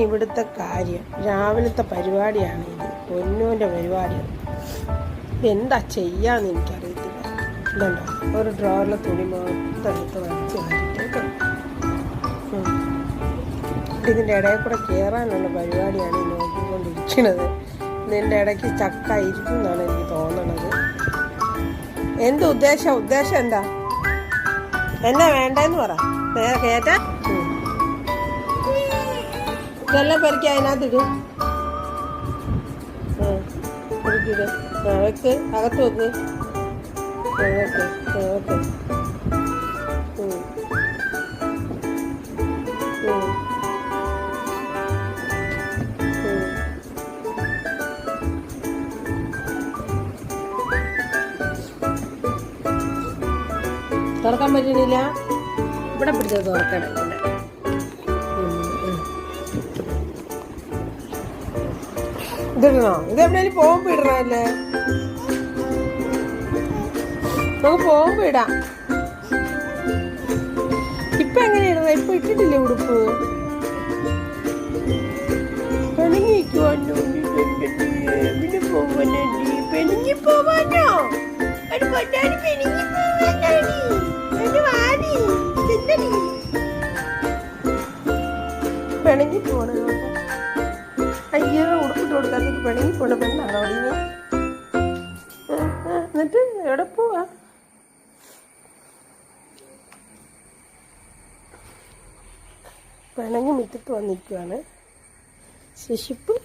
ഇവിടുത്തെ കാര്യം. രാവിലത്തെ പരിപാടിയാണ് ഇത്, പൊന്നൂൻ്റെ പരിപാടിയാണ്. ഇതെന്താ ചെയ്യാന്ന് എനിക്കറിയത്തില്ല. ഇതുണ്ടോ, ഒരു ഡ്രോറിലെ തുണി മൊത്തം എടുത്ത് വലിച്ച് മാറ്റിട്ടേക്കും. ഇതിൻ്റെ ഇടയിൽ കൂടെ കയറാനുള്ള പരിപാടിയാണ് ഈ നോക്കിക്കൊണ്ടിരിക്കുന്നത്. ഇതിൻ്റെ ഇടയ്ക്ക് ചക്ക ഇരിക്കുന്നാണ് എനിക്ക് തോന്നണത്. എന്ത് ഉദ്ദേശം എന്താ വേണ്ടെന്ന് പറ. കേറ്റ ഇതെല്ലാം പെരുക്കി അതിനകത്തിടും. വെക്ക്, അകത്ത് വെക്ക്. തുറക്കാൻ പറ്റണില്ല. ഇവിടെ പിടിച്ചത് തുറക്കണം. ഇതിടണോ? ഇതെവിടെയും പോകുമ്പോ ഇടണല്ലേ? നമുക്ക് പോകുമ്പോ ഇടാം. ഇപ്പൊ എങ്ങനെ ഇടണം? ഇപ്പൊ ഇട്ടിട്ടില്ലേ ഉടുപ്പ്? പെണുങ്ങിക്കുവാനോ? പിന്നെ പോവാനോ? പെണുങ്ങി പോവാനോ? പിണങ്ങി പോണ അയ്യോ, ഉടുപ്പിട്ട് കൊടുക്കാത്തേക്ക് പിണങ്ങി പോണ പെണ്ണാണോ അവിടെ? എന്നിട്ട് എവിടെ പോവാ? പിണങ്ങി മുറ്റത്ത് വന്നിരിക്കുവാണ് ശശിപ്പ്.